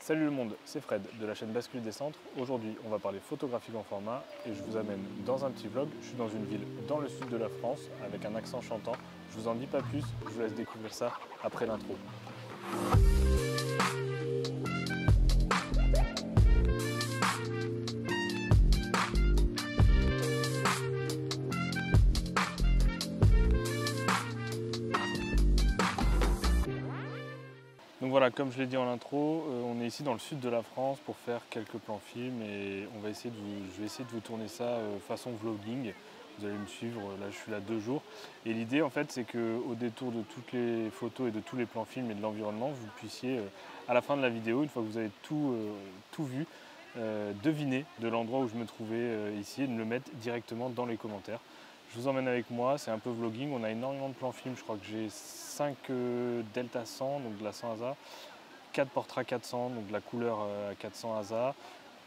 Salut le monde, c'est Fred de la chaîne Bascule des Centres. Aujourd'hui, on va parler photographie grand format et je vous amène dans un petit vlog. Je suis dans une ville dans le sud de la France avec un accent chantant. Je vous en dis pas plus, je vous laisse découvrir ça après l'intro. Donc voilà, comme je l'ai dit en intro, on est ici dans le sud de la France pour faire quelques plans films et je vais essayer de vous tourner ça façon vlogging. Vous allez me suivre, là je suis là 2 jours. Et l'idée en fait c'est qu'au détour de toutes les photos et de tous les plans films et de l'environnement, vous puissiez à la fin de la vidéo, une fois que vous avez tout vu, deviner de l'endroit où je me trouvais ici et de me le mettre directement dans les commentaires. Je vous emmène avec moi, c'est un peu vlogging, on a énormément de plans films, je crois que j'ai 5 Delta 100, donc de la 100 ASA, 4 Portra 400, donc de la couleur à 400 ASA.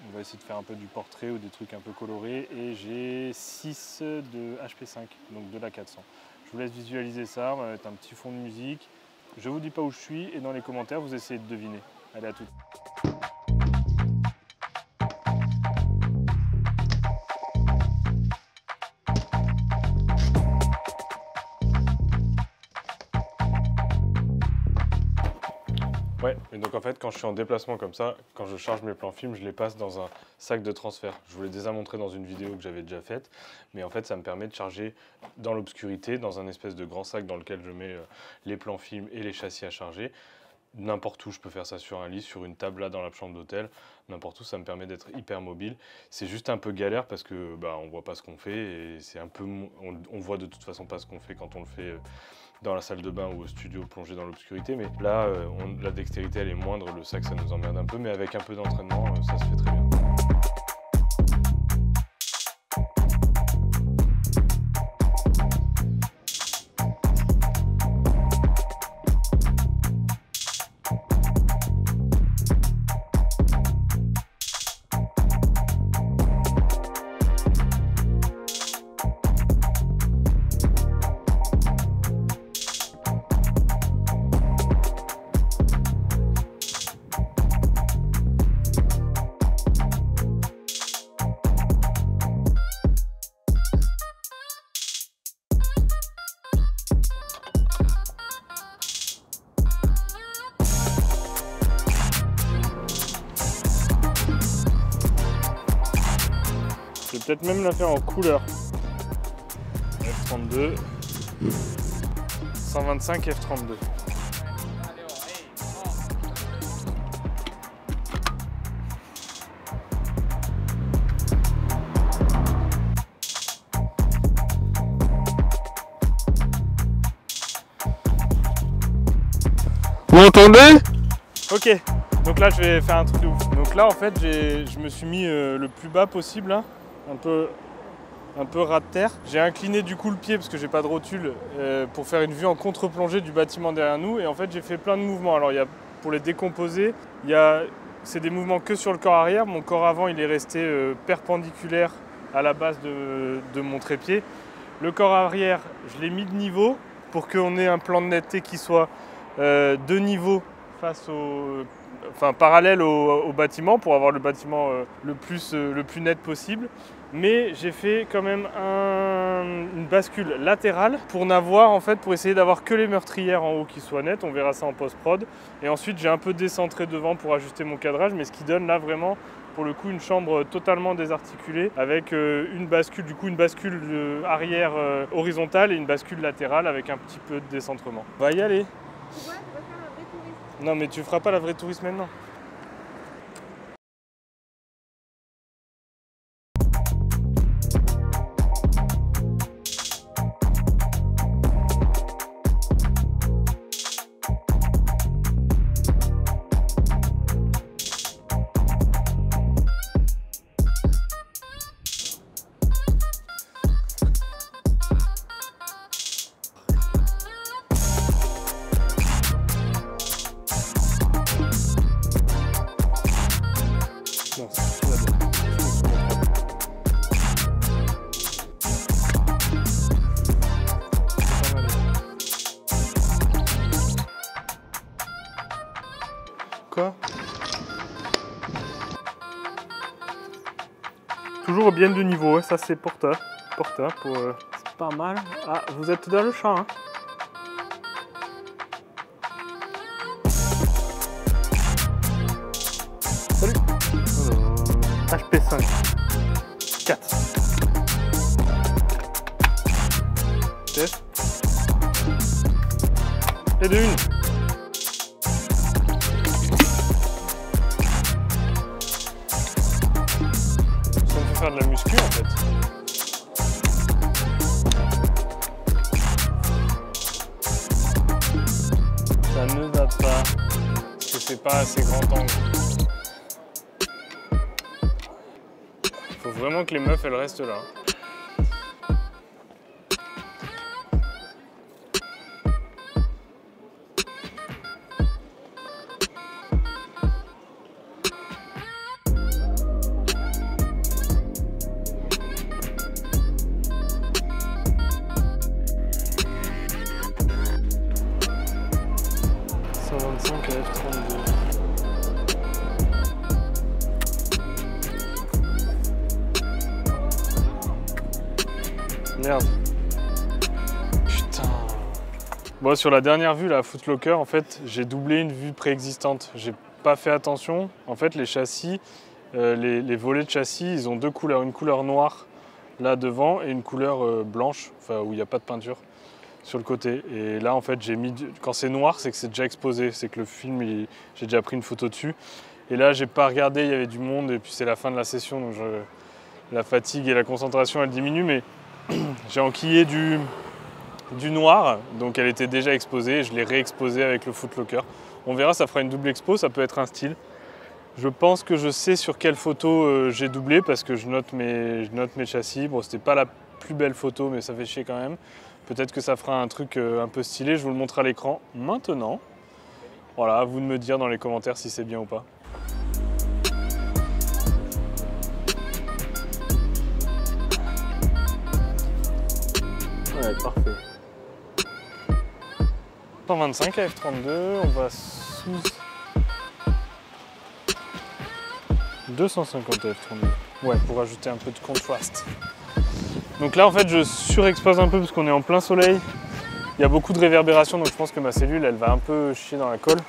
On va essayer de faire un peu du portrait ou des trucs un peu colorés. Et j'ai 6 de HP5, donc de la 400. Je vous laisse visualiser ça, on va mettre un petit fond de musique. Je ne vous dis pas où je suis et dans les commentaires, vous essayez de deviner. Allez, à tout. Ouais, et donc en fait quand je suis en déplacement comme ça, quand je charge mes plans films, je les passe dans un sac de transfert. Je vous l'ai déjà montré dans une vidéo que j'avais déjà faite, mais en fait ça me permet de charger dans l'obscurité, dans un espèce de grand sac dans lequel je mets les plans films et les châssis à charger. N'importe où, je peux faire ça sur un lit, sur une table là dans la chambre d'hôtel, n'importe où, ça me permet d'être hyper mobile. C'est juste un peu galère parce que on voit pas ce qu'on fait et c'est un peu, on voit de toute façon pas ce qu'on fait quand on le fait dans la salle de bain ou au studio plongé dans l'obscurité, mais là la dextérité elle est moindre, le sac ça nous emmerde un peu, mais avec un peu d'entraînement ça se fait très bien. Je vais peut-être même la faire en couleur. F32, 125 F32. Vous m'entendez? Ok, donc là je vais faire un truc de ouf. Donc là en fait je me suis mis le plus bas possible là. Un peu ras de terre. J'ai incliné du coup le pied parce que j'ai pas de rotule pour faire une vue en contre-plongée du bâtiment derrière nous et en fait j'ai fait plein de mouvements. Alors pour les décomposer, c'est des mouvements que sur le corps arrière. Mon corps avant il est resté perpendiculaire à la base de mon trépied. Le corps arrière je l'ai mis de niveau pour qu'on ait un plan de netteté qui soit de niveau face parallèle au bâtiment pour avoir le bâtiment le plus net possible. Mais j'ai fait quand même une bascule latérale pour essayer d'avoir que les meurtrières en haut qui soient nettes. On verra ça en post-prod. Et ensuite j'ai un peu décentré devant pour ajuster mon cadrage, mais ce qui donne là vraiment pour le coup une chambre totalement désarticulée avec une bascule arrière horizontale et une bascule latérale avec un petit peu de décentrement. On va y aller. Tu vois, tu vas faire un vrai touriste. Non mais tu feras pas la vraie touriste maintenant. toujours bien de niveau, hein. Ça c'est Porta. Porta pour... c'est pas mal. Ah, vous êtes dans le champ, hein. Salut. HP5. 4. Test. Et de une. Ça me fait faire de la muscu en fait. Ça ne date pas. Parce que c'est pas assez grand angle. Faut vraiment que les meufs elles restent là. À F32. Merde. Putain. Bon, sur la dernière vue, la Footlocker, en fait, j'ai doublé une vue préexistante. J'ai pas fait attention. En fait, les châssis, les volets de châssis, ils ont deux couleurs. Une couleur noire là devant et une couleur blanche, enfin où il n'y a pas de peinture sur le côté. Et là, en fait, j'ai mis... Quand c'est noir, c'est que c'est déjà exposé. C'est que le film, j'ai déjà pris une photo dessus. Et là, j'ai pas regardé, il y avait du monde. Et puis, c'est la fin de la session. Donc, la fatigue et la concentration, elle diminue. Mais j'ai enquillé du noir. Donc, elle était déjà exposée. Je l'ai réexposée avec le Footlocker. On verra, ça fera une double expo. Ça peut être un style. Je pense que je sais sur quelle photo j'ai doublé. Parce que je note mes châssis. Bon, c'était pas la plus belle photo, mais ça fait chier quand même. Peut-être que ça fera un truc un peu stylé, je vous le montre à l'écran maintenant. Voilà, à vous de me dire dans les commentaires si c'est bien ou pas. Ouais, parfait. 125 à F32, on va sous 250 à F32. Ouais, pour ajouter un peu de contraste. Donc là, en fait, je surexpose un peu parce qu'on est en plein soleil. Il y a beaucoup de réverbération, donc je pense que ma cellule, elle va un peu chier dans la colle.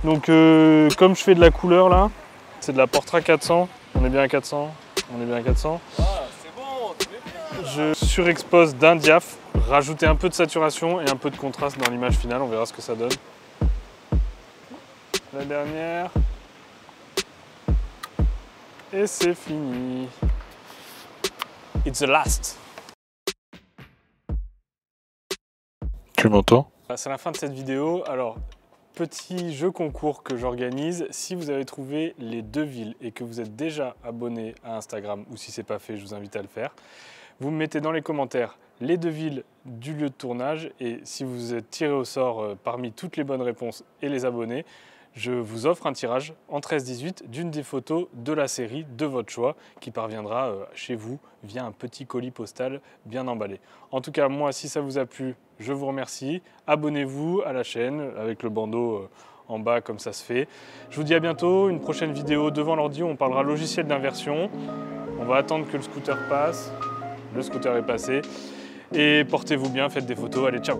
Donc, comme je fais de la couleur là, c'est de la Portra 400. On est bien à 400. On est bien à 400. Ah, c'est bon, tu l'es bien. Je surexpose d'un diaph, rajouter un peu de saturation et un peu de contraste dans l'image finale. On verra ce que ça donne. La dernière. Et c'est fini. It's the last. Tu m'entends? C'est la fin de cette vidéo. Alors, petit jeu concours que j'organise. Si vous avez trouvé les deux villes et que vous êtes déjà abonné à Instagram, ou si ce n'est pas fait, je vous invite à le faire, vous me mettez dans les commentaires les deux villes du lieu de tournage. Et si vous êtes tiré au sort parmi toutes les bonnes réponses et les abonnés, je vous offre un tirage en 13-18 d'une des photos de la série de votre choix qui parviendra chez vous via un petit colis postal bien emballé. En tout cas, moi, si ça vous a plu, je vous remercie. Abonnez-vous à la chaîne avec le bandeau en bas comme ça se fait. Je vous dis à bientôt, une prochaine vidéo devant l'ordi où on parlera logiciel d'inversion. On va attendre que le scooter passe. Le scooter est passé. Et portez-vous bien, faites des photos. Allez, ciao!